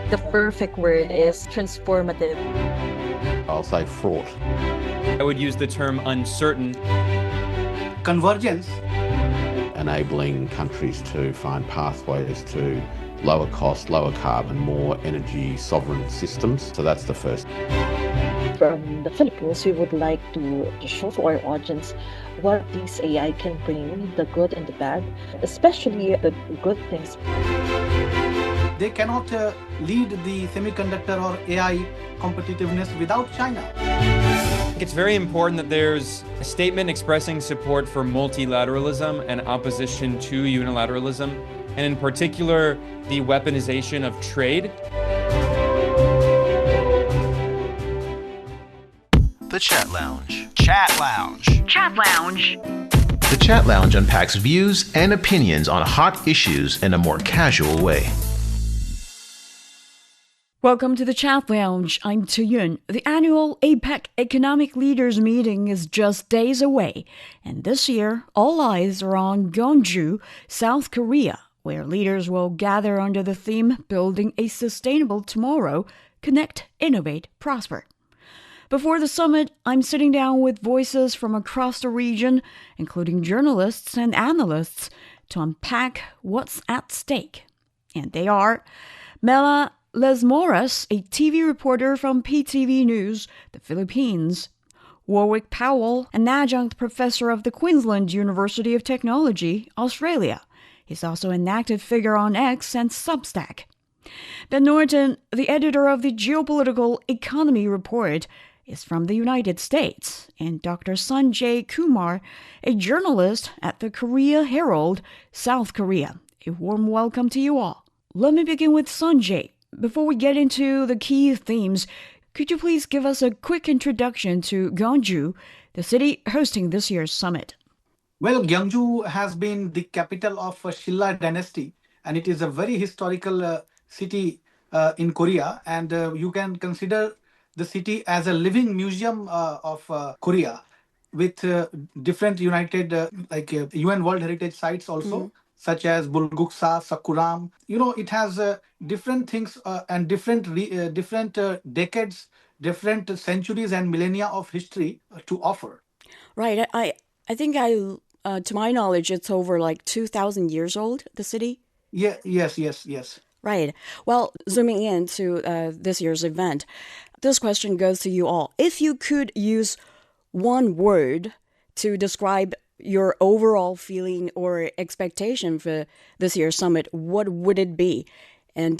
the perfect word is transformative. I'll say fraught. I would use the term uncertain. Convergence. Enabling countries to find pathways to lower cost, lower carbon, more energy sovereign systems. So that's the first. From the Philippines, we would like to show to our audience what this AI can bring, the good and the bad, especially the good things. They cannot lead the semiconductor or AI competitiveness without China. It's very important that there's a statement expressing support for multilateralism and opposition to unilateralism, and in particular, the weaponization of trade. The Chat Lounge. Chat Lounge. Chat Lounge. The Chat Lounge unpacks views and opinions on hot issues in a more casual way. Welcome to the Chat Lounge. I'm Tuyun. The annual APEC Economic Leaders Meeting is just days away, and this year, all eyes are on Gyeongju, South Korea, where leaders will gather under the theme Building a Sustainable Tomorrow, Connect, Innovate, Prosper. Before the summit, I'm sitting down with voices from across the region, including journalists and analysts, to unpack what's at stake. And they are Mela Lesmoras, a TV reporter from PTV News, the Philippines; Warwick Powell, an adjunct professor of the Queensland University of Technology, Australia. He's also an active figure on X and Substack. Ben Norton, the editor of the Geopolitical Economy Report, is from the United States, and Dr. Sanjay Kumar, a journalist at the Korea Herald, South Korea. A warm welcome to you all. Let me begin with Sanjay. Before we get into the key themes, could you please give us a quick introduction to Gyeongju, the city hosting this year's summit? Well, Gyeongju has been the capital of Shilla dynasty, and it is a very historical city in Korea, and you can consider the city as a living museum of Korea with different UN World Heritage sites also, such as Bulguksa, Sakuram. It has different things and different decades, different centuries and millennia of history to offer. Right. I think to my knowledge, it's over like 2,000 years old, the city? Yeah. Yes. Right. Well, zooming in to this year's event, this question goes to you all. If you could use one word to describe your overall feeling or expectation for this year's summit, what would it be? And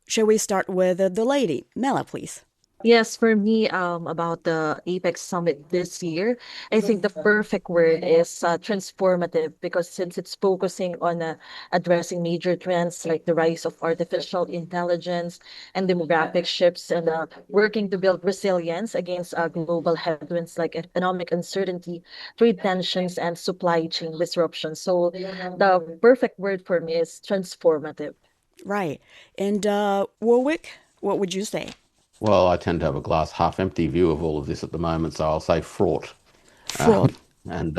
shall we start with the lady? Mela, please. Yes, for me, about the APEC Summit this year, I think the perfect word is transformative, because since it's focusing on addressing major trends like the rise of artificial intelligence and demographic shifts, and working to build resilience against global headwinds like economic uncertainty, trade tensions, and supply chain disruptions. So the perfect word for me is transformative. Right. And Warwick, what would you say? Well, I tend to have a glass half empty view of all of this at the moment, so I'll say fraught. Fraught. And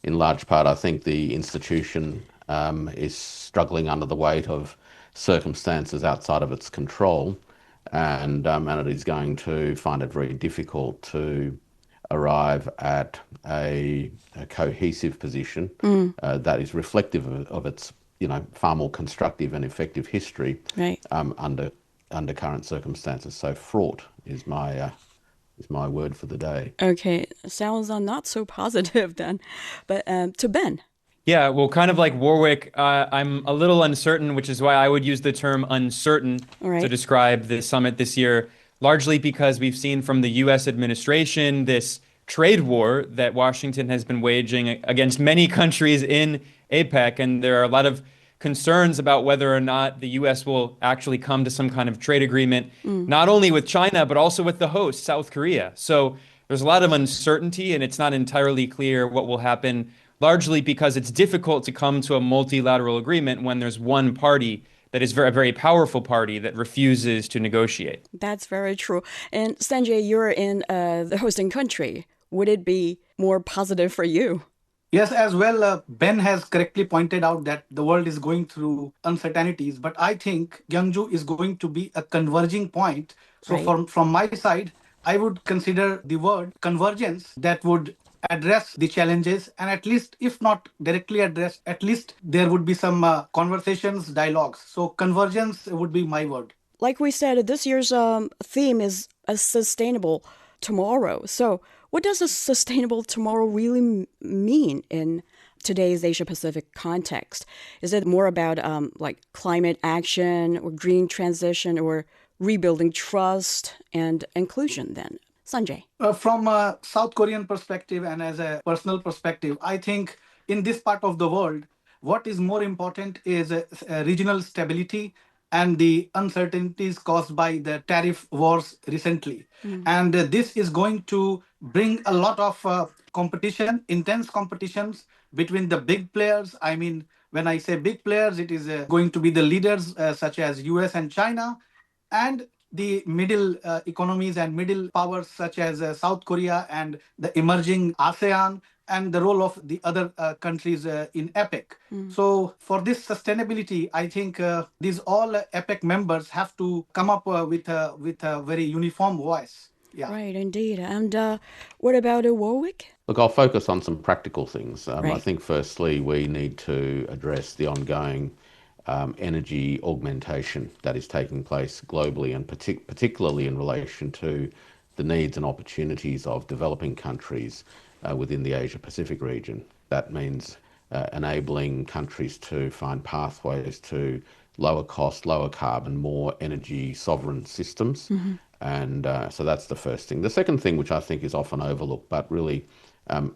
in large part, I think the institution is struggling under the weight of circumstances outside of its control, and it is going to find it very difficult to arrive at a cohesive position that is reflective of its, far more constructive and effective history, right, under current circumstances. So fraught is my word for the day. Okay, sounds not so positive then. But to Ben. Yeah, well, kind of like Warwick, I'm a little uncertain, which is why I would use the term uncertain to describe the summit this year, largely because we've seen from the U.S. administration this trade war that Washington has been waging against many countries in APEC, and there are a lot of concerns about whether or not the U.S. will actually come to some kind of trade agreement, not only with China, but also with the host, South Korea. So there's a lot of uncertainty, and it's not entirely clear what will happen, largely because it's difficult to come to a multilateral agreement when there's one party that is a very powerful party that refuses to negotiate. That's very true. And Sanjay, you're in the hosting country. Would it be more positive for you? Yes, as well, Ben has correctly pointed out that the world is going through uncertainties, but I think Gyeongju is going to be a converging point. So, Right. from my side, I would consider the word convergence that would address the challenges, and at least, if not directly address, at least there would be some conversations, dialogues. So, convergence would be my word. Like we said, this year's theme is a sustainable tomorrow. So, what does a sustainable tomorrow really mean in today's Asia Pacific context? Is it more about like climate action or green transition or rebuilding trust and inclusion then? Sanjay. From a South Korean perspective and as a personal perspective, I think in this part of the world, what is more important is regional stability and the uncertainties caused by the tariff wars recently. And this is going to bring a lot of competition, intense competitions between the big players. I mean, when I say big players, it is going to be the leaders such as US and China, and the middle economies and middle powers such as South Korea and the emerging ASEAN, and the role of the other countries in APEC. So for this sustainability, I think these all APEC members have to come up with a very uniform voice. Yeah. Right, indeed. And what about Warwick? Look, I'll focus on some practical things. I Right. think firstly, we need to address the ongoing energy augmentation that is taking place globally, and particularly in relation to the needs and opportunities of developing countries within the Asia Pacific region. That means enabling countries to find pathways to lower cost, lower carbon, more energy sovereign systems. And so that's the first thing. The second thing, which I think is often overlooked, but really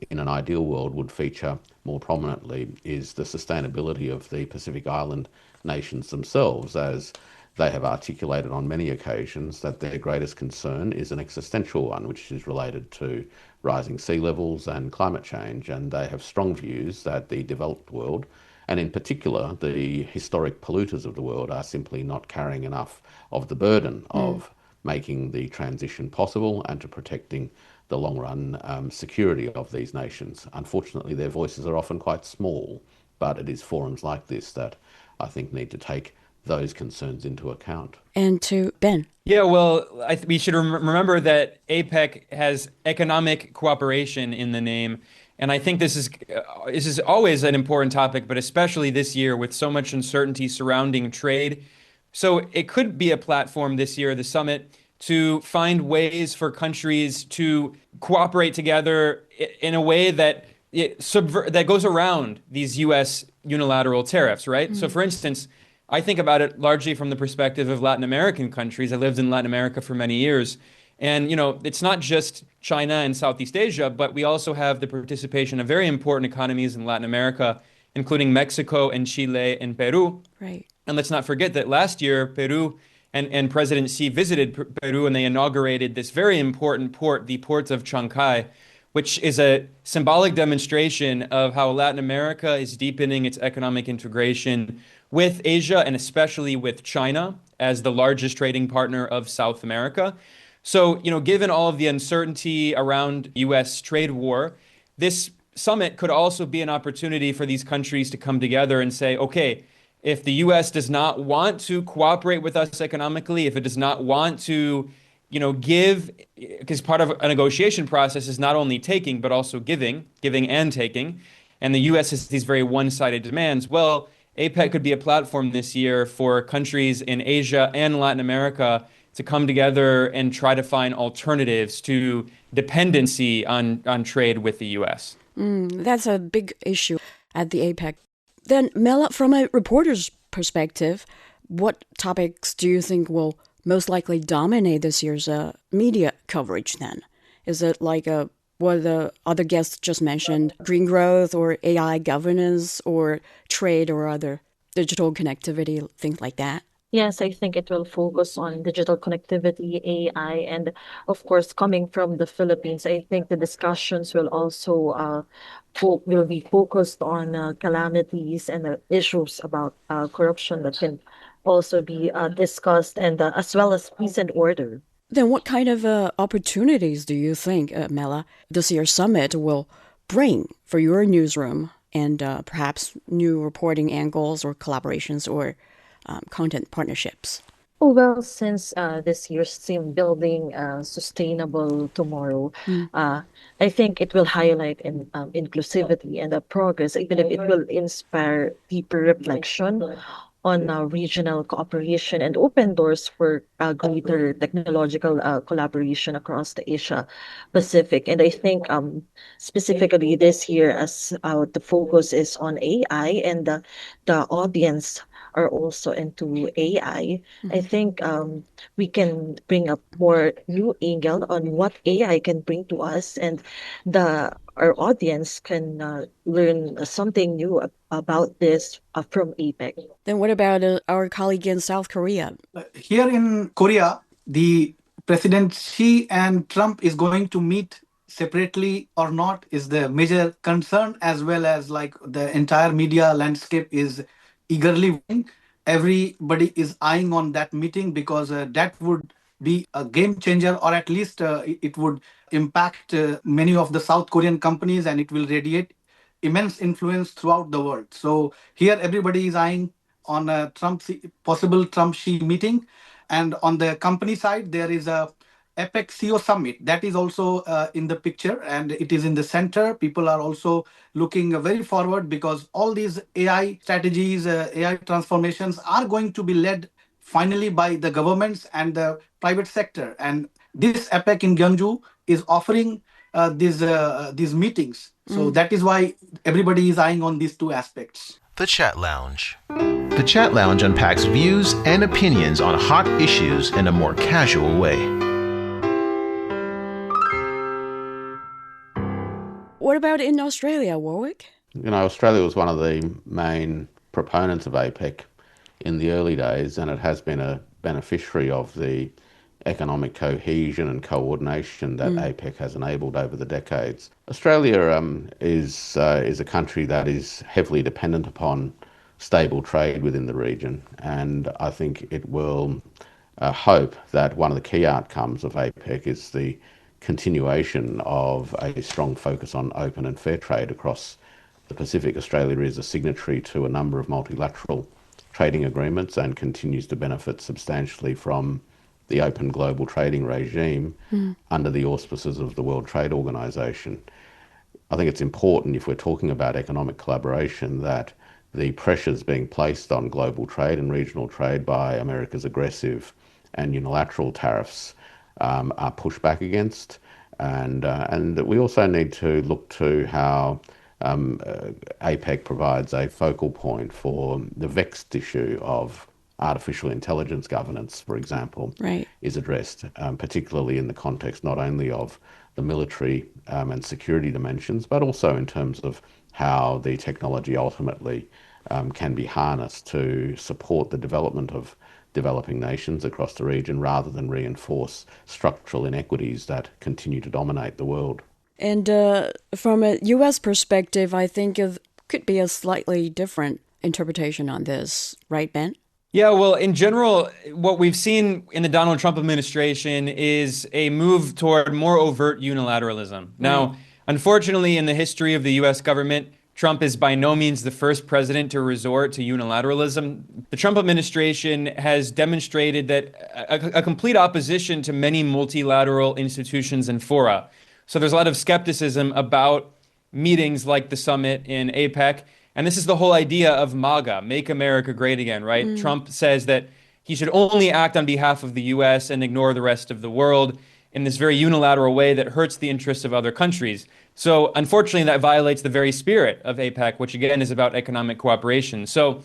in an ideal world would feature more prominently, is the sustainability of the Pacific Island nations themselves, as they have articulated on many occasions that their greatest concern is an existential one, which is related to rising sea levels and climate change. And they have strong views that the developed world, and in particular the historic polluters of the world, are simply not carrying enough of the burden of making the transition possible and to protecting the long-run security of these nations. Unfortunately, their voices are often quite small, but it is forums like this that I think need to take those concerns into account. And to Ben. Yeah, well, we should remember that APEC has economic cooperation in the name. And I think this is always an important topic, but especially this year with so much uncertainty surrounding trade. So it could be a platform this year, the summit, to find ways for countries to cooperate together in a way that that goes around these U.S. unilateral tariffs, right? So for instance, I think about it largely from the perspective of Latin American countries. I lived in Latin America for many years. And, it's not just China and Southeast Asia, but we also have the participation of very important economies in Latin America, including Mexico and Chile and Peru. Right. And let's not forget that last year, Peru and President Xi visited Peru, and they inaugurated this very important port, the port of Chancay, which is a symbolic demonstration of how Latin America is deepening its economic integration with Asia, and especially with China as the largest trading partner of South America. So, given all of the uncertainty around U.S. trade war, this summit could also be an opportunity for these countries to come together and say, okay, if the U.S. does not want to cooperate with us economically, if it does not want to, give, because part of a negotiation process is not only taking, but also giving and taking, and the U.S. has these very one-sided demands, well, APEC could be a platform this year for countries in Asia and Latin America to come together and try to find alternatives to dependency on trade with the U.S. That's a big issue at the APEC. Then, Mela, from a reporter's perspective, what topics do you think will most likely dominate this year's media coverage then? Is it like what the other guests just mentioned, green growth or AI governance or trade or other digital connectivity, things like that? Yes, I think it will focus on digital connectivity, AI, and of course, coming from the Philippines, I think the discussions will also will be focused on calamities and issues about corruption that can also be discussed, and as well as peace and order. Then what kind of opportunities do you think, Mela, this year's summit will bring for your newsroom and perhaps new reporting angles or collaborations or content partnerships? Oh, well, since this year's theme building sustainable tomorrow, I think it will highlight inclusivity and progress, even if it will inspire deeper reflection on regional cooperation and open doors for greater technological collaboration across the Asia Pacific. And I think specifically this year, as the focus is on AI and the audience are also into AI, I think we can bring up more new angle on what AI can bring to us, and the our audience can learn something new about this from APEC. Then what about our colleague in South Korea? Here in Korea, the President Xi and Trump is going to meet separately or not is the major concern, as well as like the entire media landscape is eagerly waiting. Everybody is eyeing on that meeting because that would be a game changer, or at least it would impact many of the South Korean companies, and it will radiate immense influence throughout the world. So here everybody is eyeing on a possible Trump-Xi meeting. And on the company side, there is a APEC CEO summit that is also in the picture, and it is in the center. People are also looking very forward because all these AI strategies, AI transformations are going to be led finally by the governments and the private sector. And this APEC in Gyeongju is offering these meetings. So that is why everybody is eyeing on these two aspects. The Chat Lounge. The Chat Lounge unpacks views and opinions on hot issues in a more casual way. What about in Australia, Warwick? Australia was one of the main proponents of APEC in the early days, and it has been a beneficiary of the economic cohesion and coordination that APEC has enabled over the decades. Australia is a country that is heavily dependent upon stable trade within the region, and I think it will hope that one of the key outcomes of APEC is the continuation of a strong focus on open and fair trade across the Pacific. Australia is a signatory to a number of multilateral trading agreements and continues to benefit substantially from the open global trading regime under the auspices of the World Trade Organization. I think it's important, if we're talking about economic collaboration, that the pressures being placed on global trade and regional trade by America's aggressive and unilateral tariffs are pushed back against. And we also need to look to how APEC provides a focal point for the vexed issue of artificial intelligence governance, for example, is addressed, particularly in the context not only of the military and security dimensions, but also in terms of how the technology ultimately can be harnessed to support the development of developing nations across the region rather than reinforce structural inequities that continue to dominate the world. And from a U.S. perspective, I think it could be a slightly different interpretation on this, right, Ben? Yeah, well, in general, what we've seen in the Donald Trump administration is a move toward more overt unilateralism. Now, unfortunately, in the history of the U.S. government, Trump is by no means the first president to resort to unilateralism. The Trump administration has demonstrated that a complete opposition to many multilateral institutions and fora. So there's a lot of skepticism about meetings like the summit in APEC. And this is the whole idea of MAGA, Make America Great Again, right? Trump says that he should only act on behalf of the U.S. and ignore the rest of the world in this very unilateral way that hurts the interests of other countries. So unfortunately, that violates the very spirit of APEC, which again is about economic cooperation. So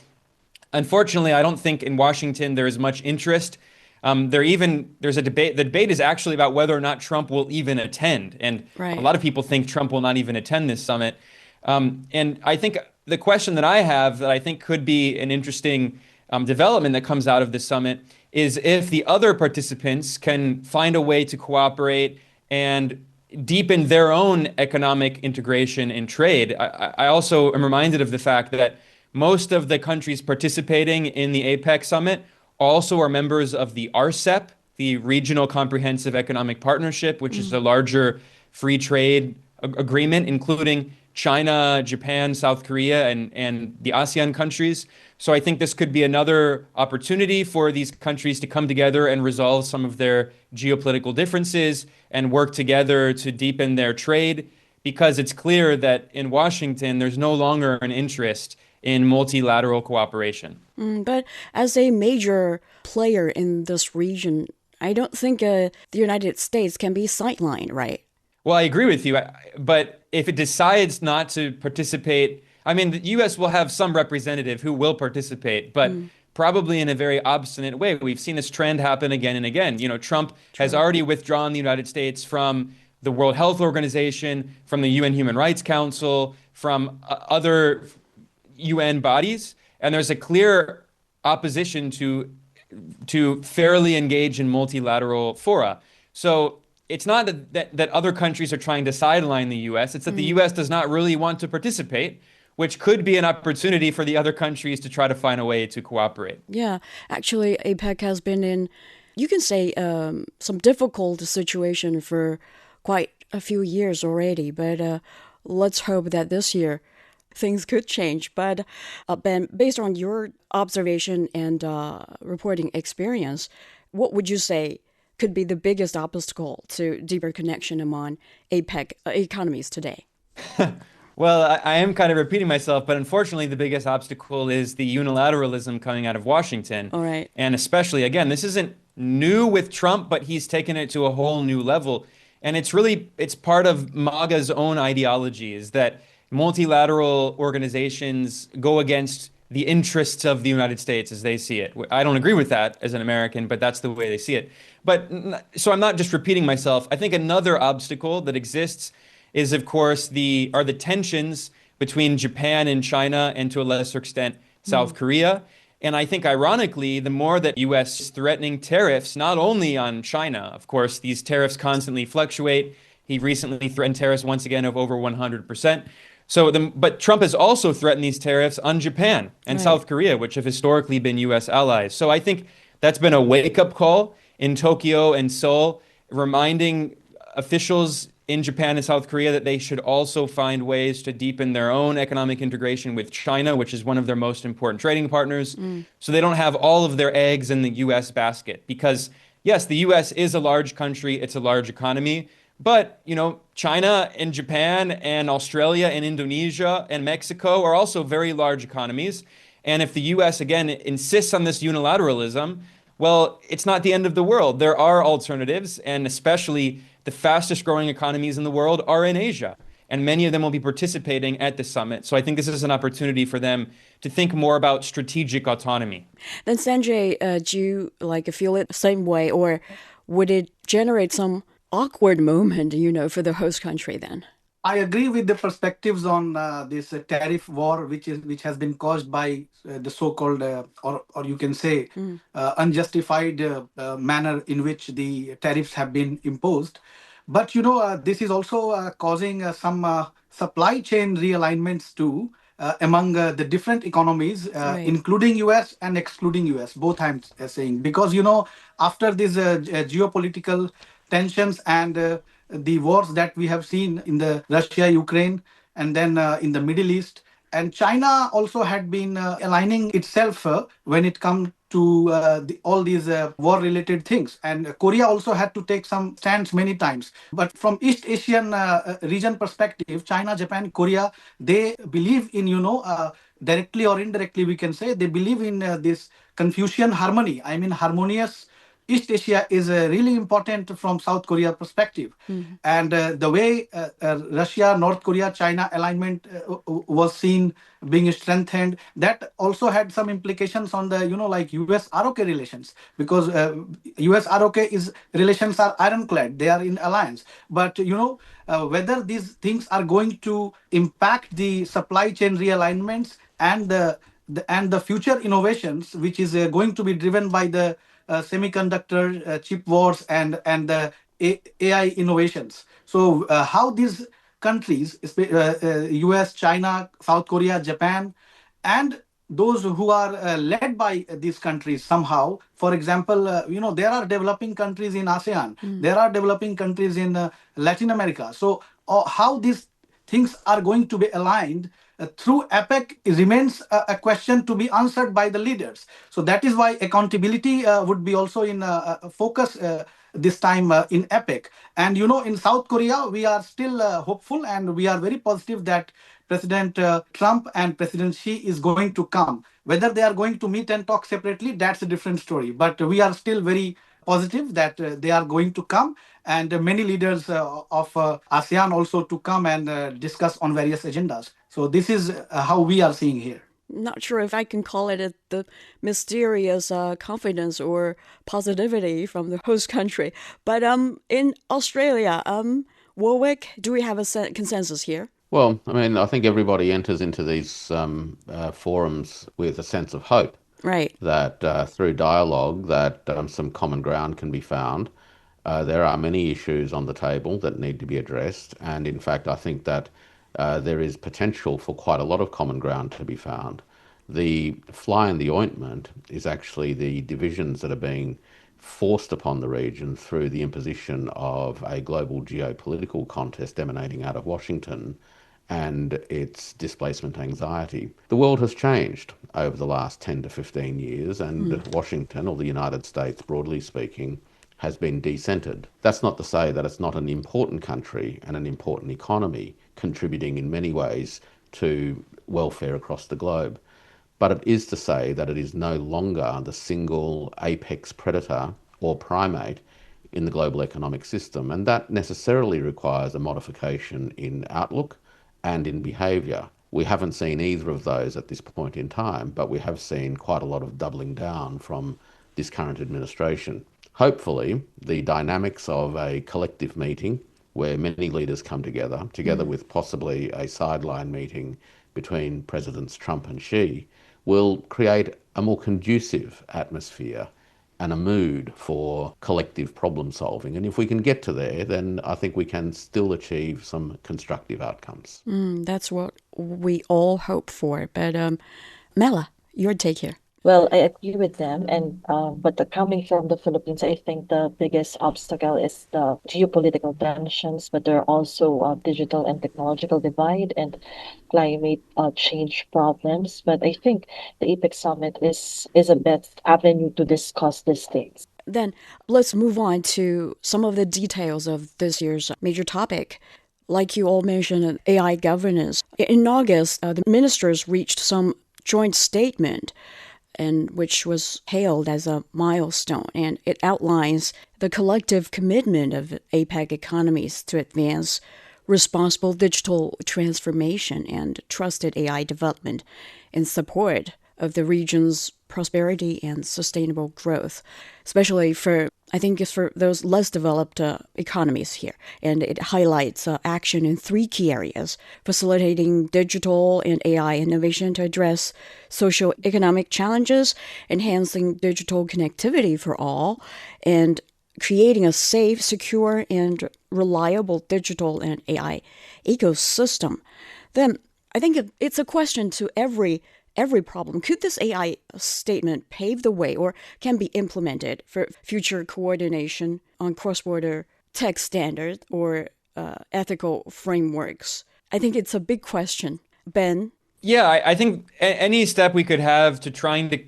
unfortunately, I don't think in Washington there is much interest. There's a debate. The debate is actually about whether or not Trump will even attend. And a lot of people think Trump will not even attend this summit. And I think the question that I have that I think could be an interesting development that comes out of this summit is if the other participants can find a way to cooperate and deepen their own economic integration and trade. I also am reminded of the fact that most of the countries participating in the APEC summit also are members of the RCEP, the Regional Comprehensive Economic Partnership, which is a larger free trade agreement, including China, Japan, South Korea, and the ASEAN countries. So I think this could be another opportunity for these countries to come together and resolve some of their geopolitical differences and work together to deepen their trade, because it's clear that in Washington, there's no longer an interest in multilateral cooperation. But as a major player in this region, I don't think the United States can be sidelined, right? Well, I agree with you, but if it decides not to participate, I mean, the U.S. will have some representative who will participate, but probably in a very obstinate way. We've seen this trend happen again and again. You know, Trump has already withdrawn the United States from the World Health Organization, from the UN Human Rights Council, from other UN bodies, and there's a clear opposition to fairly engage in multilateral fora. So it's not that other countries are trying to sideline the U.S., it's that the U.S. does not really want to participate, which could be an opportunity for the other countries to try to find a way to cooperate. Yeah, actually, APEC has been in, you can say, some difficult situation for quite a few years already, but let's hope that this year things could change. But Ben, based on your observation and reporting experience, what would you say could be the biggest obstacle to deeper connection among APEC economies today? Well, I am kind of repeating myself, but unfortunately, the biggest obstacle is the unilateralism coming out of Washington. All right. And especially, again, this isn't new with Trump, but he's taken it to a whole new level. And it's part of MAGA's own ideology, is that multilateral organizations go against the interests of the United States as they see it. I don't agree with that as an American, but that's the way they see it. But so I'm not just repeating myself. I think another obstacle that exists is, of course, the tensions between Japan and China, and to a lesser extent, South Korea. And I think, ironically, the more that U.S. is threatening tariffs, not only on China, of course, these tariffs constantly fluctuate. He recently threatened tariffs once again of over 100%. But Trump has also threatened these tariffs on Japan and South Korea, which have historically been U.S. allies. So I think that's been a wake-up call in Tokyo and Seoul, reminding officials in Japan and South Korea that they should also find ways to deepen their own economic integration with China, which is one of their most important trading partners, so they don't have all of their eggs in the U.S. basket. Because, yes, the U.S. is a large country, it's a large economy, but, you know, China and Japan and Australia and Indonesia and Mexico are also very large economies. And if the U.S., again, insists on this unilateralism, well, it's not the end of the world. There are alternatives, and especially the fastest growing economies in the world are in Asia, and many of them will be participating at the summit. So I think this is an opportunity for them to think more about strategic autonomy. Then Sanjay, do you feel it the same way, or would it generate some awkward moment, for the host country then? I agree with the perspectives on this tariff war, which has been caused by the so-called, or you can say, unjustified manner in which the tariffs have been imposed. But this is also causing some supply chain realignments too among the different economies, including US and excluding US. Both I'm saying, because after these geopolitical tensions and the wars that we have seen in the Russia, Ukraine, and then in the Middle East. And China also had been aligning itself when it comes to all these war-related things. And Korea also had to take some stands many times. But from East Asian region perspective, China, Japan, Korea, they believe in, directly or indirectly, we can say, they believe in this Confucian harmony. I mean, harmonious East Asia is really important from South Korea perspective. And the way Russia, North Korea, China alignment was seen being strengthened, that also had some implications on the, US-ROK relations, because US-ROK relations are ironclad, they are in alliance. But, whether these things are going to impact the supply chain realignments and the future innovations, which is going to be driven by the semiconductor chip wars and the AI innovations. So how these countries, US, China, South Korea, Japan, and those who are led by these countries somehow, for example, there are developing countries in ASEAN, there are developing countries in Latin America. So how these things are going to be aligned through APEC remains a question to be answered by the leaders. So that is why accountability would be also in focus this time in APEC. And in South Korea, we are still hopeful, and we are very positive that President Trump and President Xi is going to come. Whether they are going to meet and talk separately, that's a different story. But we are still very positive that they are going to come, and many leaders of ASEAN also to come and discuss on various agendas. So this is how we are seeing here. Not sure if I can call it the mysterious confidence or positivity from the host country. But in Australia, Warwick, do we have a consensus here? Well, I mean, I think everybody enters into these forums with a sense of hope. Right. That through dialogue, that some common ground can be found. There are many issues on the table that need to be addressed. And in fact, I think that there is potential for quite a lot of common ground to be found. The fly in the ointment is actually the divisions that are being forced upon the region through the imposition of a global geopolitical contest emanating out of Washington and its displacement anxiety. The world has changed over the last 10 to 15 years, and Washington, or the United States broadly speaking, has been decentered. That's not to say that it's not an important country and an important economy, contributing in many ways to welfare across the globe. But it is to say that it is no longer the single apex predator or primate in the global economic system, and that necessarily requires a modification in outlook and in behaviour. We haven't seen either of those at this point in time, but we have seen quite a lot of doubling down from this current administration. Hopefully, the dynamics of a collective meeting where many leaders come together with possibly a sideline meeting between Presidents Trump and Xi, will create a more conducive atmosphere and a mood for collective problem solving. And if we can get to there, then I think we can still achieve some constructive outcomes. That's what we all hope for. But Mela, your take here. Well, I agree with them, but coming from the Philippines, I think the biggest obstacle is the geopolitical tensions, but there are also digital and technological divide and climate change problems. But I think the APEC summit is a best avenue to discuss these things. Then let's move on to some of the details of this year's major topic. Like you all mentioned, AI governance. In August, the ministers reached some joint statement, and which was hailed as a milestone, and it outlines the collective commitment of APEC economies to advance responsible digital transformation and trusted AI development in support of the region's prosperity and sustainable growth, especially for those less developed economies here. And it highlights action in 3 key areas: facilitating digital and AI innovation to address socio-economic challenges, enhancing digital connectivity for all, and creating a safe, secure, and reliable digital and AI ecosystem. Then I think it's a question to every problem. Could this AI statement pave the way or can be implemented for future coordination on cross-border tech standards or ethical frameworks? I think it's a big question. Ben? Yeah, I think any step we could have to trying to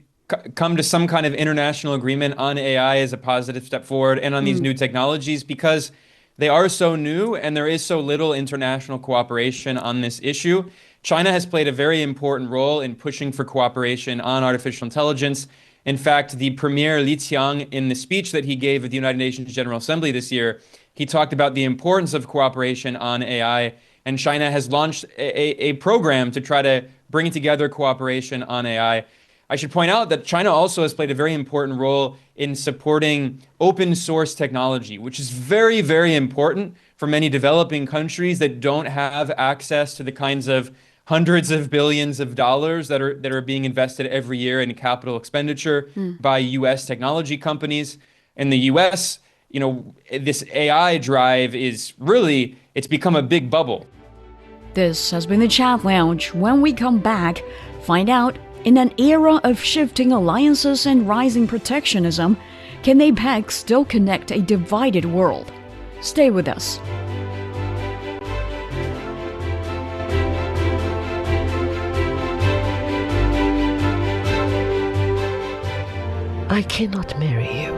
come to some kind of international agreement on AI is a positive step forward, and on these new technologies, because they are so new and there is so little international cooperation on this issue. China has played a very important role in pushing for cooperation on artificial intelligence. In fact, the Premier Li Qiang, in the speech that he gave at the United Nations General Assembly this year, he talked about the importance of cooperation on AI, and China has launched a program to try to bring together cooperation on AI. I should point out that China also has played a very important role in supporting open source technology, which is very, very important for many developing countries that don't have access to the kinds of hundreds of billions of dollars that are being invested every year in capital expenditure by U.S. technology companies. In the U.S., this AI drive it's become a big bubble. This has been the Chat Lounge. When we come back, find out, in an era of shifting alliances and rising protectionism, can APEC still connect a divided world? Stay with us. I cannot marry you,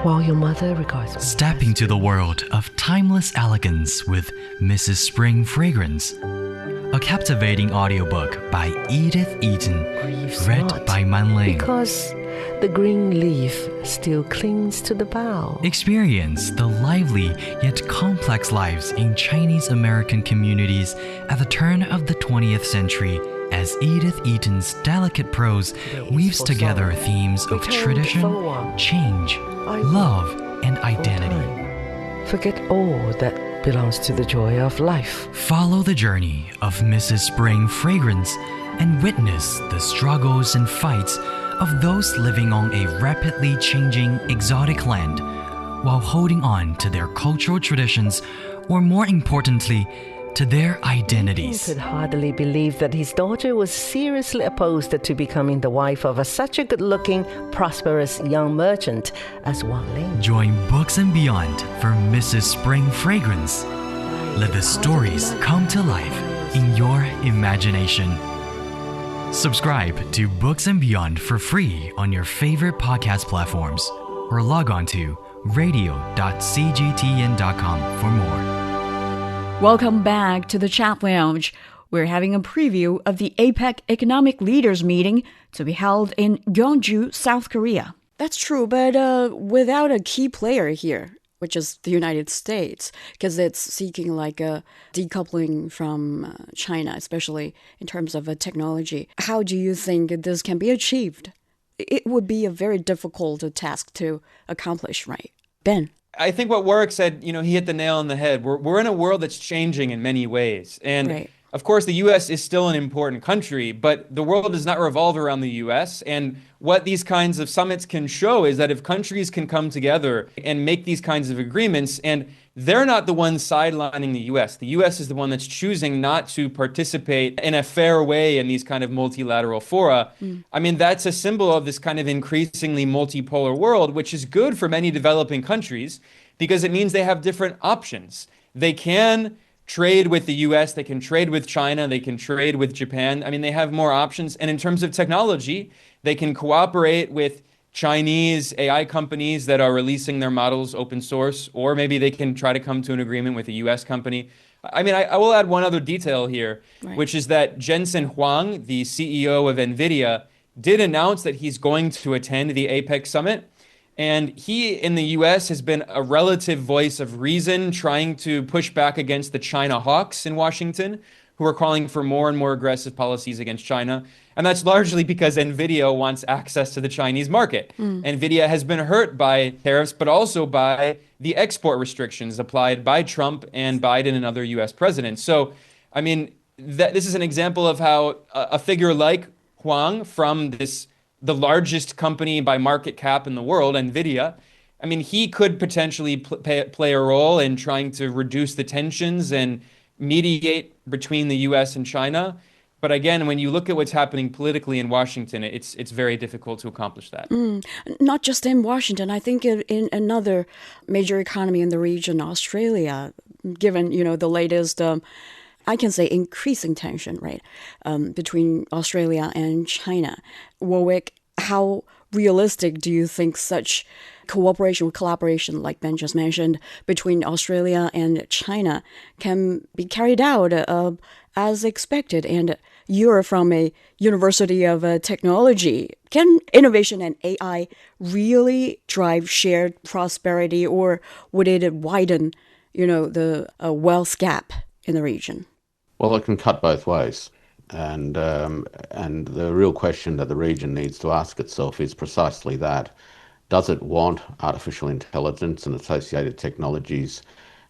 while your mother regards me. Step into the world of timeless elegance with Mrs. Spring Fragrance, a captivating audiobook by Edith Eaton, read by Man Ling. Because the green leaf still clings to the bough. Experience the lively yet complex lives in Chinese American communities at the turn of the 20th century as Edith Eaton's delicate prose weaves together themes of tradition, change, love, and identity. Forget all that belongs to the joy of life. Follow the journey of Mrs. Spring Fragrance and witness the struggles and fights of those living on a rapidly changing exotic land while holding on to their cultural traditions, or more importantly, to their identities. He could hardly believe that his daughter was seriously opposed to becoming the wife of such a good-looking, prosperous young merchant as Wang Ling. Join Books and Beyond for Mrs. Spring Fragrance. Let the stories come to life in your imagination. Subscribe to Books and Beyond for free on your favorite podcast platforms, or log on to radio.cgtn.com for more. Welcome back to the Chat Lounge. We're having a preview of the APEC Economic Leaders Meeting to be held in Gyeongju, South Korea. That's true, but without a key player here, which is the United States, because it's seeking like a decoupling from China, especially in terms of technology. How do you think this can be achieved? It would be a very difficult task to accomplish, right? Ben? I think what Warwick said, he hit the nail on the head. We're in a world that's changing in many ways. And right. Of course, the U.S. is still an important country, but the world does not revolve around the U.S. And what these kinds of summits can show is that if countries can come together and make these kinds of agreements, and they're not the ones sidelining the U.S. The U.S. is the one that's choosing not to participate in a fair way in these kind of multilateral fora. I mean, that's a symbol of this kind of increasingly multipolar world, which is good for many developing countries because it means they have different options. They can trade with the US, they can trade with China, they can trade with Japan. I mean, they have more options. And in terms of technology, they can cooperate with Chinese AI companies that are releasing their models open source, or maybe they can try to come to an agreement with a US company. I mean, I will add one other detail here, right, which is that Jensen Huang, the CEO of NVIDIA, did announce that he's going to attend the APEC summit. And he, in the US, has been a relative voice of reason, trying to push back against the China hawks in Washington, who are calling for more and more aggressive policies against China. And that's largely because NVIDIA wants access to the Chinese market. NVIDIA has been hurt by tariffs, but also by the export restrictions applied by Trump and Biden and other US presidents. So, I mean, this is an example of how a figure like Huang from the largest company by market cap in the world, NVIDIA, I mean, he could potentially play a role in trying to reduce the tensions and mediate between the US and China. But again, when you look at what's happening politically in Washington, it's very difficult to accomplish that. Not just in Washington. I think in another major economy in the region, Australia, given, the latest, I can say increasing tension, right, between Australia and China. Warwick, how realistic do you think such collaboration, like Ben just mentioned, between Australia and China can be carried out as expected? And you're from a University of Technology. Can innovation and AI really drive shared prosperity, or would it widen, the wealth gap in the region? Well, it can cut both ways. And the real question that the region needs to ask itself is precisely that. Does it want artificial intelligence and associated technologies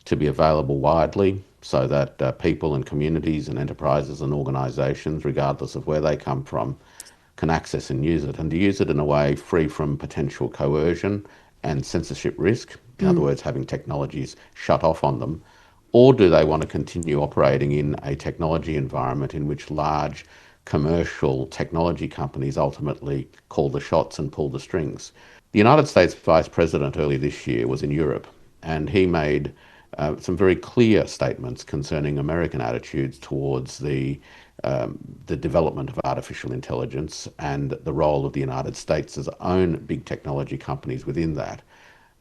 to be available widely so that people and communities and enterprises and organisations, regardless of where they come from, can access and use it, and to use it in a way free from potential coercion and censorship risk, in other words, having technologies shut off on them? Or do they want to continue operating in a technology environment in which large commercial technology companies ultimately call the shots and pull the strings? The United States Vice President earlier this year was in Europe, and he made some very clear statements concerning American attitudes towards the the development of artificial intelligence and the role of the United States' own big technology companies within that.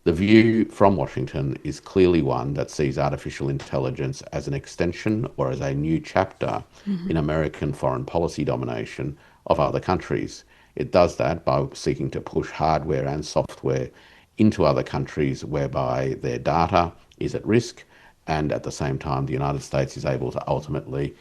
The view from Washington is clearly one that sees artificial intelligence as an extension or as a new chapter in American foreign policy domination of other countries. It does that by seeking to push hardware and software into other countries whereby their data is at risk, and at the same time the United States is able to ultimately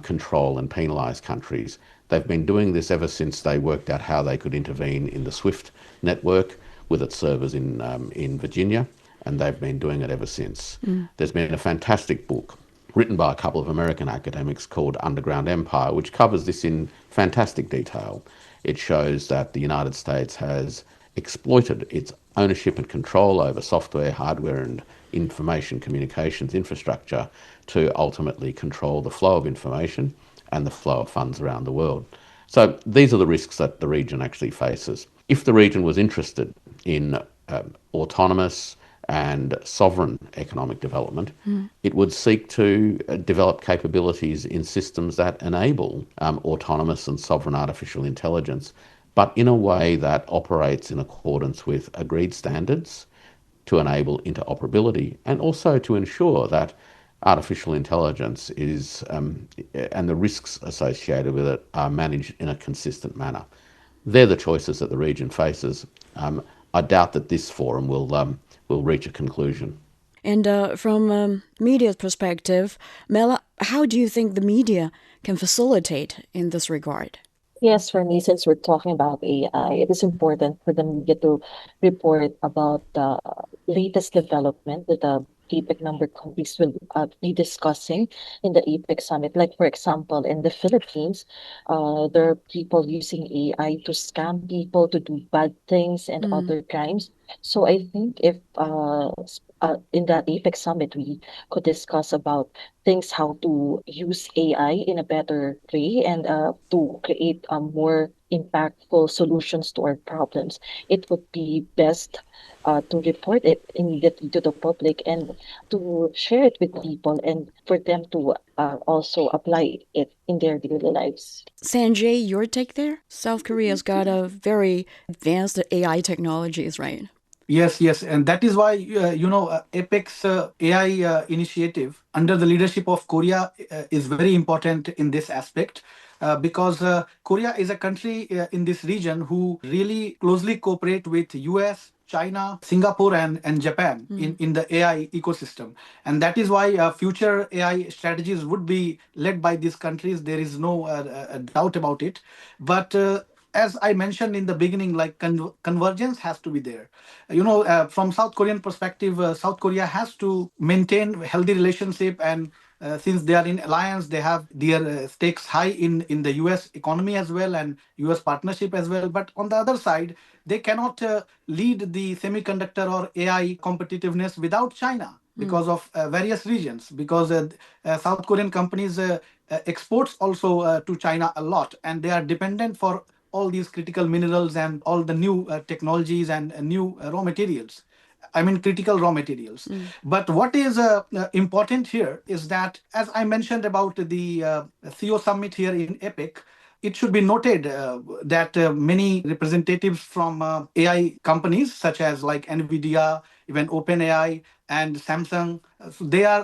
control and penalise countries. They've been doing this ever since they worked out how they could intervene in the SWIFT network with its servers in Virginia, and they've been doing it ever since. There's been a fantastic book written by a couple of American academics called Underground Empire, which covers this in fantastic detail. It shows that the United States has exploited its ownership and control over software, hardware and information communications infrastructure to ultimately control the flow of information and the flow of funds around the world. So these are the risks that the region actually faces. If the region was interested in autonomous and sovereign economic development, it would seek to develop capabilities in systems that enable autonomous and sovereign artificial intelligence, but in a way that operates in accordance with agreed standards to enable interoperability and also to ensure that artificial intelligence is and the risks associated with it are managed in a consistent manner. They're the choices that the region faces. I doubt that this forum will reach a conclusion. And from media's perspective, Mela, how do you think the media can facilitate in this regard? Yes, for me, since we're talking about AI, it is important for the media to report about the latest development that the APEC member countries will be discussing in the APEC summit. Like, for example, in the Philippines, there are people using AI to scam people, to do bad things and other crimes. So I think if in the APEC summit, we could discuss about things how to use AI in a better way and to create more impactful solutions to our problems. It would be best to report it immediately to the public and to share it with people and for them to also apply it in their daily lives. Sanjay, your take there? South Korea's got a very advanced AI technologies, right? Yes, and that is why APEC's AI initiative under the leadership of Korea is very important in this aspect. Because Korea is a country in this region who really closely cooperate with US, China, Singapore, and Japan in the AI ecosystem. And that is why future AI strategies would be led by these countries. There is no doubt about it. But as I mentioned in the beginning, like convergence has to be there. From South Korean perspective, South Korea has to maintain healthy relationship, and since they are in alliance, they have their stakes high in the US economy as well and US partnership as well. But on the other side, they cannot lead the semiconductor or AI competitiveness without China because of various regions. Because South Korean companies exports also to China a lot, and they are dependent for all these critical minerals and all the new technologies and new raw materials. I mean, critical raw materials. But what is important here is that, as I mentioned about the CEO summit here in APEC, it should be noted that many representatives from AI companies such as like NVIDIA, even OpenAI and Samsung,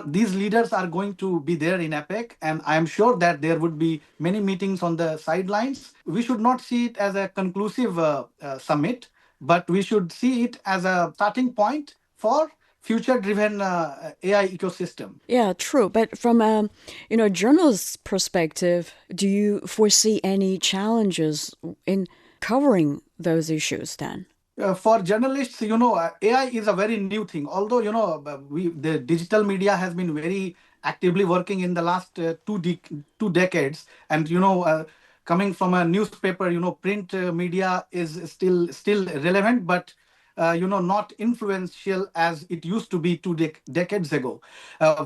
these leaders are going to be there in APEC, and I am sure that there would be many meetings on the sidelines. We should not see it as a conclusive summit, but we should see it as a starting point for future-driven AI ecosystem. Yeah, true. But from a journalist's perspective, do you foresee any challenges in covering those issues then? For journalists, AI is a very new thing. Although, the digital media has been very actively working in the last two decades. And, coming from a newspaper, print media is still relevant, but, not influential as it used to be two decades ago.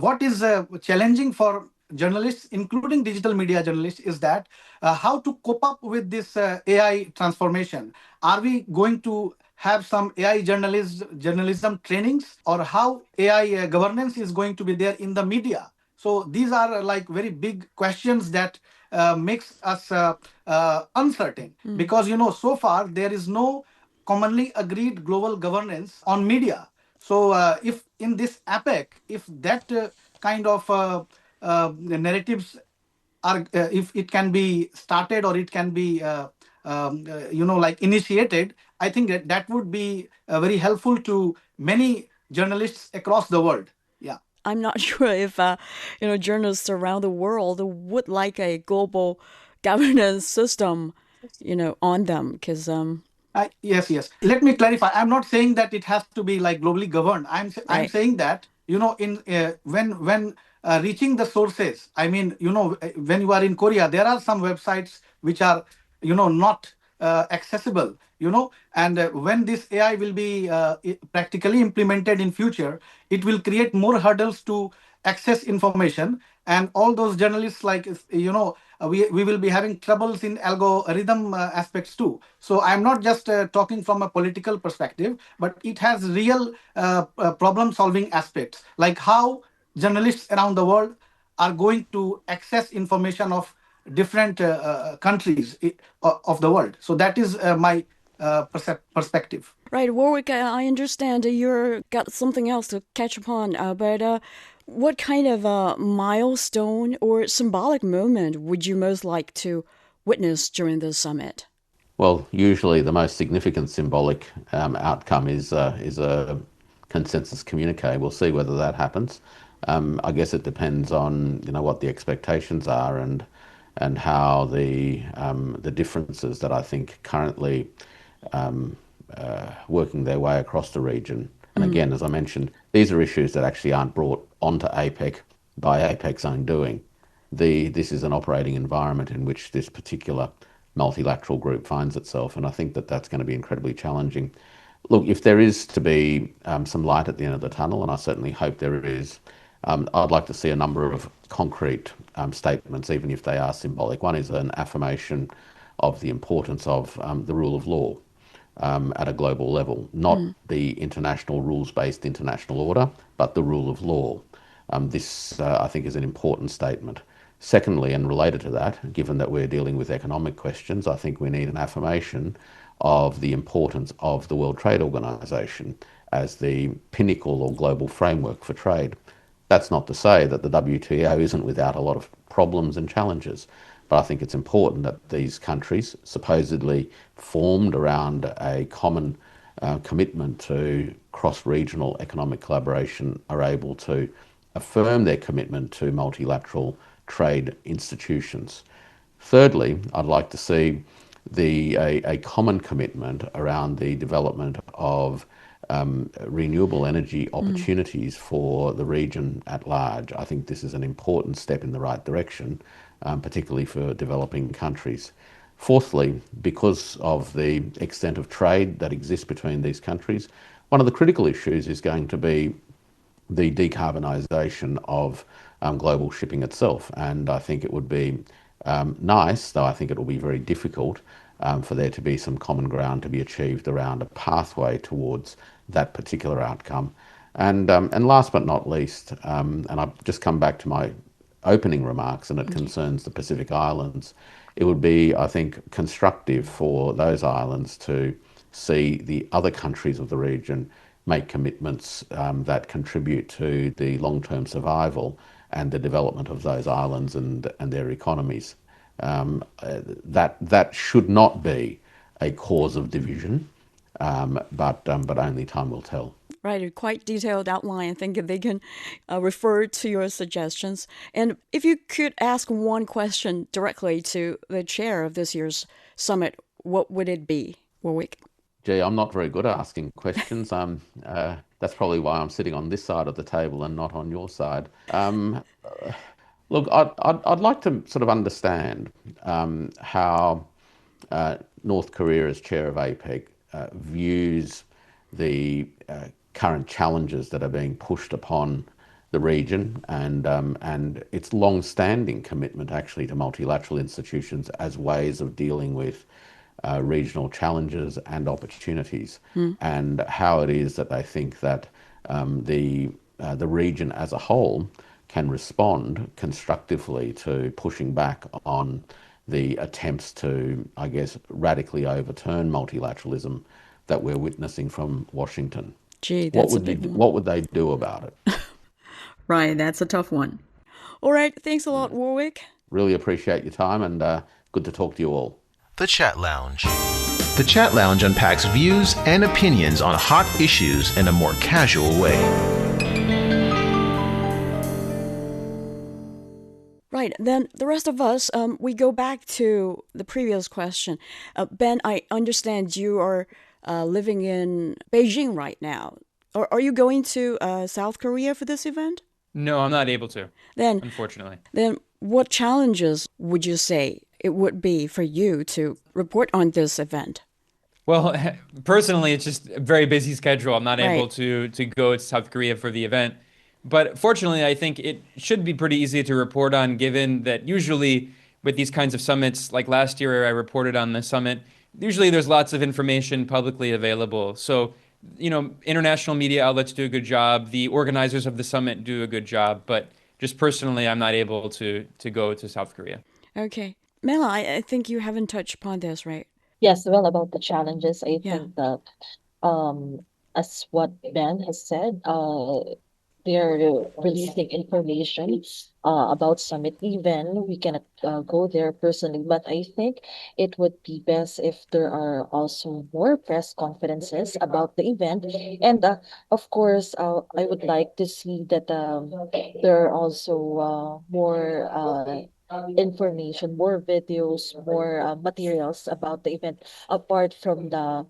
What is challenging for journalists, including digital media journalists, is that how to cope up with this AI transformation. Are we going to have some AI journalism trainings, or how AI governance is going to be there in the media? So these are like very big questions that makes us uncertain because, so far there is no commonly agreed global governance on media. So if in this APEC, if that kind of narratives are, if it can be started or it can be, like initiated, I think that would be very helpful to many journalists across the world. Yeah. I'm not sure if journalists around the world would like a global governance system, on them because Yes. Let me clarify. I'm not saying that it has to be like globally governed. I'm Right. saying that in when reaching the sources. I mean, when you are in Korea, there are some websites which are not accessible. And when this AI will be practically implemented in future, it will create more hurdles to access information, and all those journalists, like we will be having troubles in algorithm aspects too. So I'm not just talking from a political perspective, but it has real problem solving aspects, like how journalists around the world are going to access information of different countries of the world. So that is my perspective. Right, Warwick, I understand you're got something else to catch upon, but what kind of milestone or symbolic moment would you most like to witness during this summit? Well, usually the most significant symbolic outcome is a consensus communique. We'll see whether that happens. I guess it depends on what the expectations are and how the differences that I think currently working their way across the region. And again, as I mentioned, these are issues that actually aren't brought onto APEC by APEC's own doing. This is an operating environment in which this particular multilateral group finds itself, and I think that that's going to be incredibly challenging. Look, if there is to be some light at the end of the tunnel, and I certainly hope there is, I'd like to see a number of concrete statements, even if they are symbolic. One is an affirmation of the importance of the rule of law at a global level, not the international rules-based international order, but the rule of law. This, I think, is an important statement. Secondly, and related to that, given that we're dealing with economic questions, I think we need an affirmation of the importance of the World Trade Organization as the pinnacle or global framework for trade. That's not to say that the WTO isn't without a lot of problems and challenges, but I think it's important that these countries, supposedly formed around a common commitment to cross-regional economic collaboration, are able to affirm their commitment to multilateral trade institutions. Thirdly, I'd like to see a common commitment around the development of renewable energy opportunities for the region at large. I think this is an important step in the right direction, particularly for developing countries. Fourthly, because of the extent of trade that exists between these countries, one of the critical issues is going to be the decarbonisation of global shipping itself. And I think it would be nice, though I think it will be very difficult, for there to be some common ground to be achieved around a pathway towards that particular outcome. And last but not least, and I've just come back to my opening remarks, and it concerns the Pacific Islands, it would be, I think, constructive for those islands to see the other countries of the region make commitments that contribute to the long-term survival and the development of those islands and their economies. That should not be a cause of division, but only time will tell. Right, a quite detailed outline. I think they can refer to your suggestions. And if you could ask one question directly to the chair of this year's summit, what would it be, Warwick? Gee, I'm not very good at asking questions. That's probably why I'm sitting on this side of the table and not on your side. Look, I'd like to sort of understand how North Korea, as chair of APEC, views the current challenges that are being pushed upon the region and its long-standing commitment actually to multilateral institutions as ways of dealing with regional challenges and opportunities, and how it is that they think that the region as a whole can respond constructively to pushing back on the attempts to, I guess, radically overturn multilateralism that we're witnessing from Washington. Gee, that's a big one. What would they do about it? Right, that's a tough one. All right, thanks a lot, Warwick. Really appreciate your time, and good to talk to you all. The Chat Lounge. The Chat Lounge unpacks views and opinions on hot issues in a more casual way. Right, then the rest of us, we go back to the previous question. Ben, I understand you are living in Beijing right now. Are you going to South Korea for this event? No, I'm not able to, Then, unfortunately. Then what challenges would you say it would be for you to report on this event? Well, personally, it's just a very busy schedule. I'm not able Right. to go to South Korea for the event. But fortunately, I think it should be pretty easy to report on, given that usually with these kinds of summits, like last year I reported on the summit, usually there's lots of information publicly available. So, international media outlets do a good job. The organizers of the summit do a good job. But just personally, I'm not able to go to South Korea. Okay. Mela, I think you haven't touched upon this, right? Yes, well, about the challenges, I Yeah. think that as what Ben has said, they're releasing information about summit. Even we cannot go there personally, but I think it would be best if there are also more press conferences about the event. And of course, I would like to see that there are also more information, more videos, more materials about the event, apart from the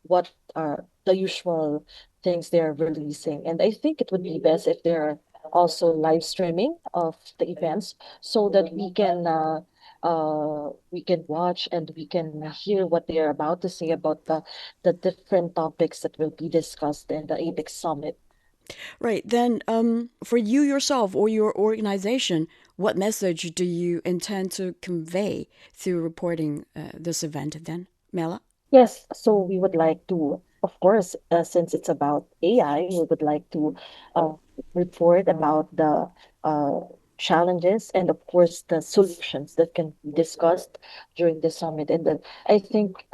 what are the usual things they're releasing. And I think it would be best if there are also live streaming of the events so that we can watch and we can hear what they are about to say about the different topics that will be discussed in the APEC summit. Right. Then, for you yourself or your organization, what message do you intend to convey through reporting this event then, Mela? Yes, so we would like to, of course, since it's about AI, we would like to uh, report about the challenges and, of course, the solutions that can be discussed during the summit. And then I think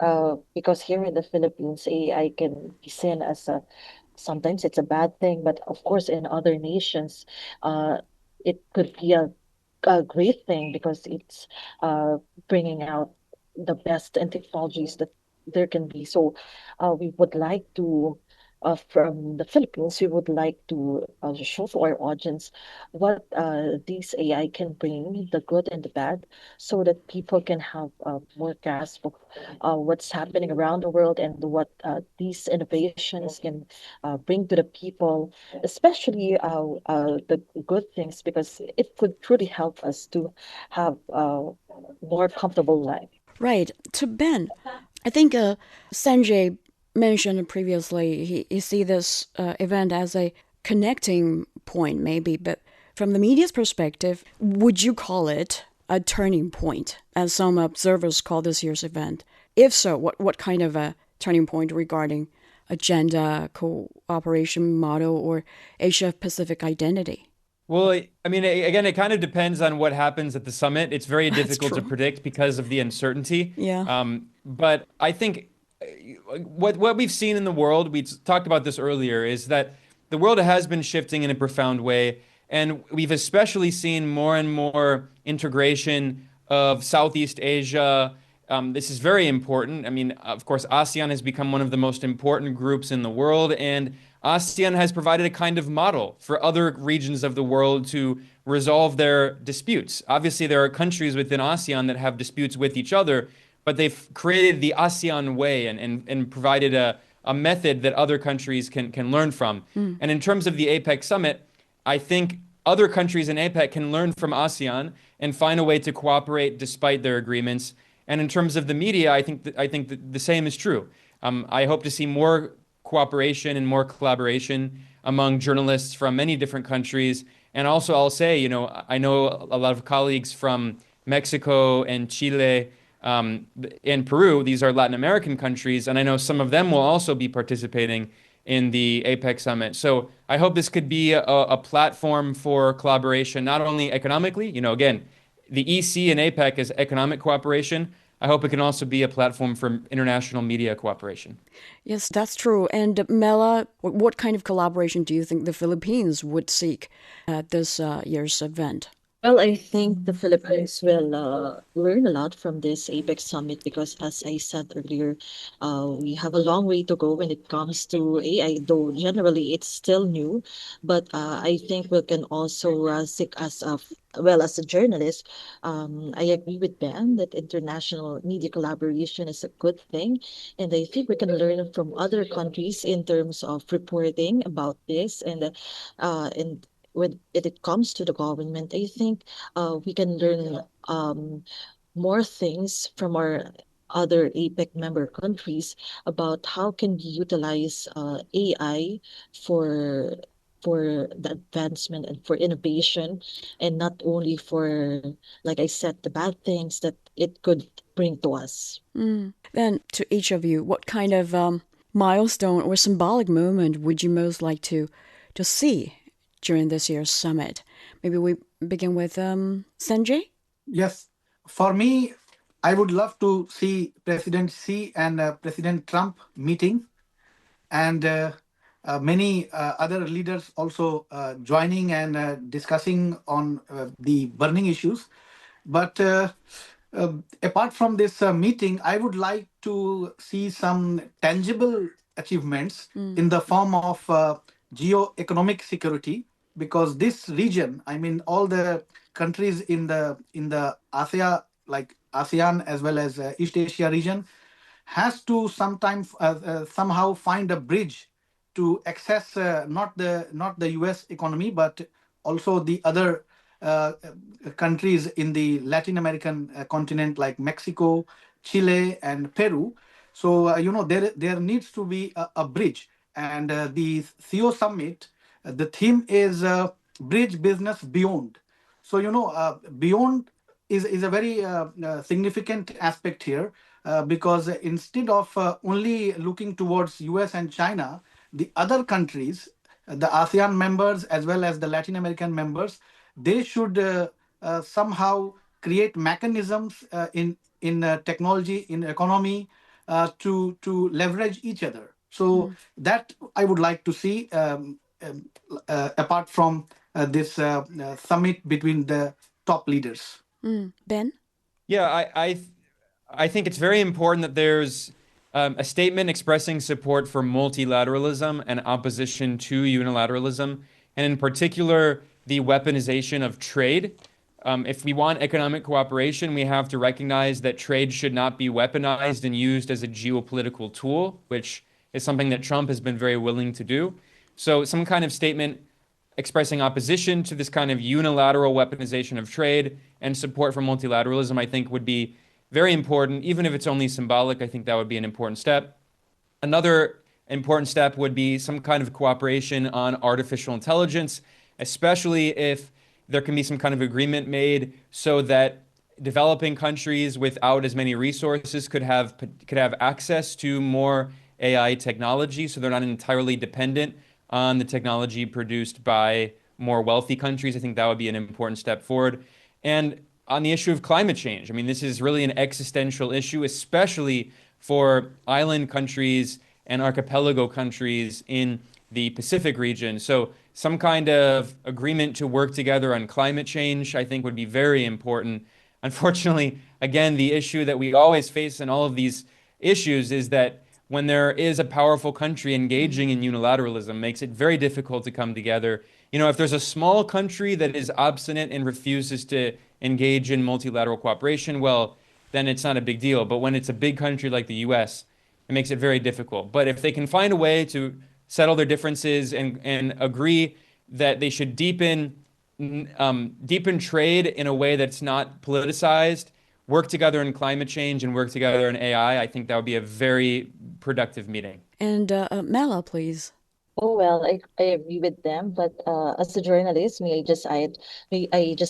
because here in the Philippines, AI can be seen as sometimes it's a bad thing, but of course, in other nations, uh, it could be a great thing because it's bringing out the best in technologies that there can be. So we would like to, from the Philippines, we would like to show to our audience what these AI can bring, the good and the bad, so that people can have more grasp of what's happening around the world and what these innovations can bring to the people, especially the good things, because it could truly help us to have a more comfortable life. Right. To Ben, I think Sanjay mentioned previously he see this event as a connecting point, maybe, but from the media's perspective, would you call it a turning point, as some observers call this year's event? If so, what kind of a turning point regarding agenda, cooperation model, or Asia-Pacific identity? Well, I mean, again, it kind of depends on what happens at the summit. It's very difficult to predict because of the uncertainty. Yeah. But I think what we've seen in the world, we talked about this earlier, is that the world has been shifting in a profound way. And we've especially seen more and more integration of Southeast Asia. This is very important. I mean, of course, ASEAN has become one of the most important groups in the world, and ASEAN has provided a kind of model for other regions of the world to resolve their disputes. Obviously, there are countries within ASEAN that have disputes with each other, but they've created the ASEAN way and provided a method that other countries can learn from. And in terms of the APEC summit, I think other countries in APEC can learn from ASEAN and find a way to cooperate despite their agreements. And in terms of the media, I think the same is true. I hope to see more cooperation and more collaboration among journalists from many different countries. And also, I'll say, I know a lot of colleagues from Mexico and Chile and Peru. These are Latin American countries, and I know some of them will also be participating in the APEC summit. So I hope this could be a platform for collaboration, not only economically, again, the EC and APEC is economic cooperation. I hope it can also be a platform for international media cooperation. Yes, that's true. And Mela, what kind of collaboration do you think the Philippines would seek at this year's event? Well, I think the Philippines will learn a lot from this APEC summit because, as I said earlier, we have a long way to go when it comes to AI, though generally it's still new. But I think we can also seek as a journalist, I agree with Ben that international media collaboration is a good thing. And I think we can learn from other countries in terms of reporting about this and when it comes to the government, I think we can learn more things from our other APEC member countries about how can we utilize AI for for the advancement and for innovation, and not only for, like I said, the bad things that it could bring to us. Then, to each of you, what kind of milestone or symbolic moment would you most like to see during this year's summit? Maybe we begin with Sanjay? Yes, for me, I would love to see President Xi and President Trump meeting, and many other leaders also joining and discussing on the burning issues. But apart from this meeting, I would like to see some tangible achievements in the form of geo-economic security, because this region, I mean, all the countries in the ASEAN, like ASEAN as well as East Asia region, has to sometimes somehow find a bridge to access not the US economy, but also the other countries in the Latin American continent like Mexico, Chile, and Peru. So there needs to be a bridge, and the CEO summit, the theme is bridge business beyond. So beyond is a very significant aspect here, because instead of only looking towards US and China, the other countries, the ASEAN members as well as the Latin American members, they should somehow create mechanisms in technology, in economy, to leverage each other. So that I would like to see, apart from this summit between the top leaders. Ben? Yeah, I think it's very important that there's a statement expressing support for multilateralism and opposition to unilateralism, and in particular, the weaponization of trade. If we want economic cooperation, we have to recognize that trade should not be weaponized and used as a geopolitical tool, which is something that Trump has been very willing to do. So some kind of statement expressing opposition to this kind of unilateral weaponization of trade and support for multilateralism, I think would be very important. Even if it's only symbolic, I think that would be an important step. Another important step would be some kind of cooperation on artificial intelligence, especially if there can be some kind of agreement made so that developing countries without as many resources could have access to more AI technology, so they're not entirely dependent on the technology produced by more wealthy countries. I think that would be an important step forward. And on the issue of climate change, I mean, this is really an existential issue, especially for island countries and archipelago countries in the Pacific region. So some kind of agreement to work together on climate change, I think, would be very important. Unfortunately, again, the issue that we always face in all of these issues is that when there is a powerful country engaging in unilateralism, makes it very difficult to come together. If there's a small country that is obstinate and refuses to engage in multilateral cooperation, well, then it's not a big deal. But when it's a big country like the US, it makes it very difficult. But if they can find a way to settle their differences and agree that they should deepen trade in a way that's not politicized, work together in climate change and work together in AI, I think that would be a very productive meeting. And Mela, please. Oh well, I agree with them, but as a journalist, may I just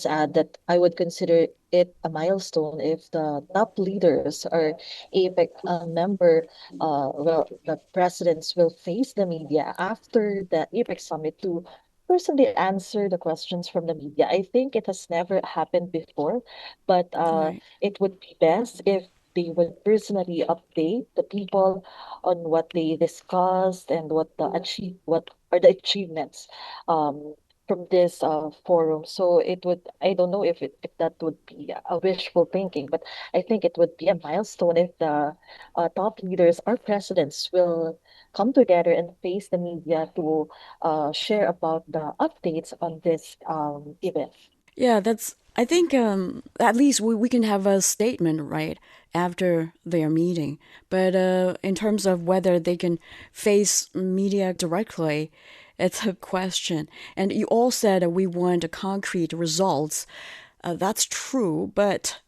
add that I would consider it a milestone if the top leaders or APEC member, the presidents will face the media after the APEC summit to personally answer the questions from the media. I think it has never happened before, but Right. it would be best if they would personally update the people on what they discussed and what are the achievements um, from this forum. So I don't know if that would be a wishful thinking, but I think it would be a milestone if the top leaders or presidents will come together and face the media to share about the updates on this event. Yeah, I think at least we can have a statement, right, after their meeting. But in terms of whether they can face media directly, it's a question. And you all said that we want concrete results. That's true, but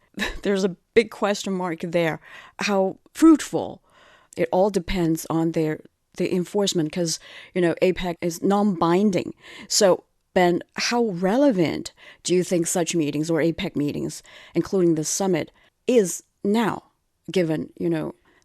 there's a big question mark there. How fruitful? It all depends on the enforcement because, APEC is non-binding. So Ben, how relevant do you think such meetings or APEC meetings, including the summit, is now, given,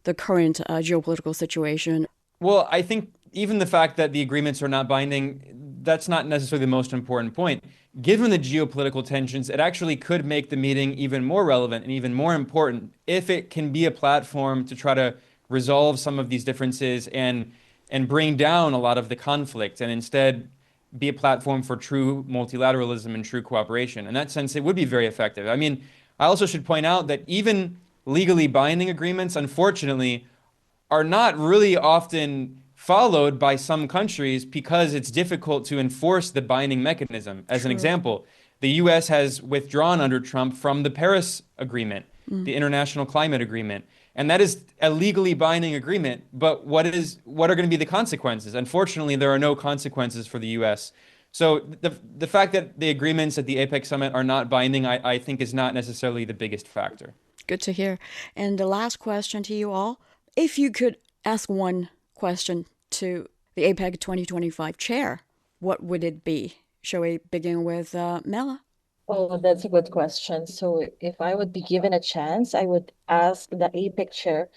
the current geopolitical situation? Well, I think even the fact that the agreements are not binding, that's not necessarily the most important point. Given the geopolitical tensions, it actually could make the meeting even more relevant and even more important if it can be a platform to try to resolve some of these differences and bring down a lot of the conflict and instead be a platform for true multilateralism and true cooperation. In that sense, it would be very effective. I mean, I also should point out that even legally binding agreements, unfortunately, are not really often followed by some countries because it's difficult to enforce the binding mechanism. As an example, the US has withdrawn under Trump from the Paris Agreement, the International Climate Agreement. And that is a legally binding agreement. But what are going to be the consequences? Unfortunately, there are no consequences for the US. So the fact that the agreements at the APEC summit are not binding, I think is not necessarily the biggest factor. Good to hear. And the last question to you all. If you could ask one question to the APEC 2025 chair, what would it be? Shall we begin with Mela? Oh, that's a good question. So if I would be given a chance, I would ask the APEC chair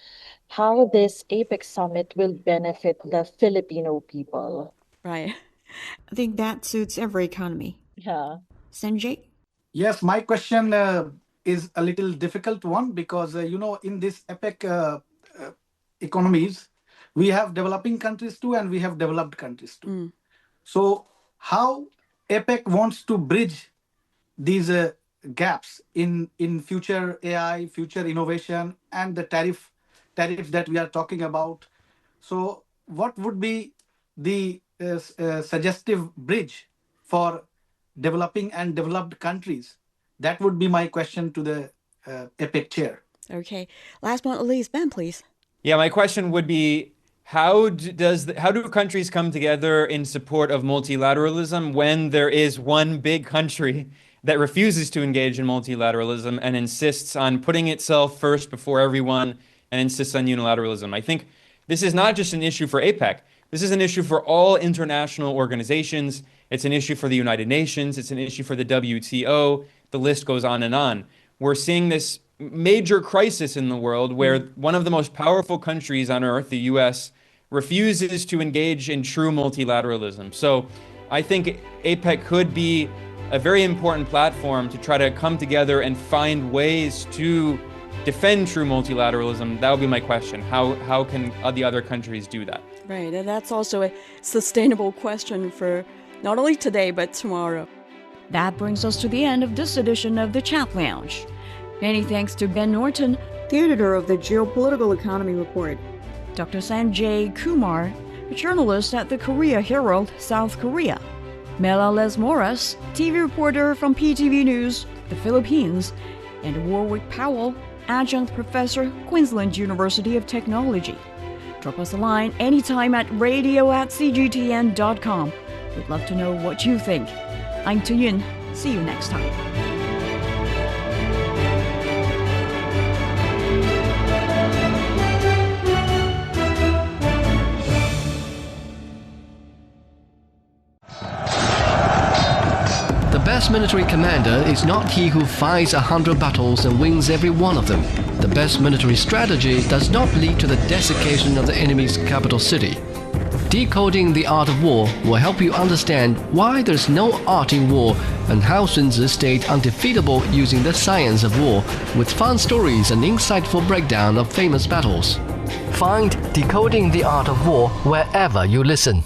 how this APEC summit will benefit the Filipino people. Right. I think that suits every economy. Yeah. Sanjay? Yes, my question is a little difficult one because, in this APEC economies, we have developing countries too, and we have developed countries too. So how APEC wants to bridge these gaps in future AI, future innovation, and the tariff that we are talking about. So what would be the suggestive bridge for developing and developed countries? That would be my question to the APEC chair. Okay. Last but not least, Ben, please. Yeah, my question would be, how do countries come together in support of multilateralism when there is one big country that refuses to engage in multilateralism and insists on putting itself first before everyone and insists on unilateralism? I think this is not just an issue for APEC. This is an issue for all international organizations. It's an issue for the United Nations. It's an issue for the WTO. The list goes on and on. We're seeing this major crisis in the world where one of the most powerful countries on earth, the US, refuses to engage in true multilateralism. So I think APEC could be a very important platform to try to come together and find ways to defend true multilateralism. That would be my question. How can the other countries do that? Right, and that's also a sustainable question for not only today, but tomorrow. That brings us to the end of this edition of the Chat Lounge. Many thanks to Ben Norton, the editor of the Geopolitical Economy Report, Dr. Sanjay Kumar, a journalist at the Korea Herald, South Korea, Mela Lesmoras, TV reporter from PTV News, the Philippines, and Warwick Powell, Adjunct Professor, Queensland University of Technology. Drop us a line anytime at radio@cgtn.com. We'd love to know what you think. I'm Tuyun. See you next time. best military commander is not he who fights 100 battles and wins every one of them. The best military strategy does not lead to the desiccation of the enemy's capital city. Decoding the Art of War will help you understand why there's no art in war and how Sun Tzu stayed undefeatable using the science of war, with fun stories and insightful breakdown of famous battles. Find Decoding the Art of War wherever you listen.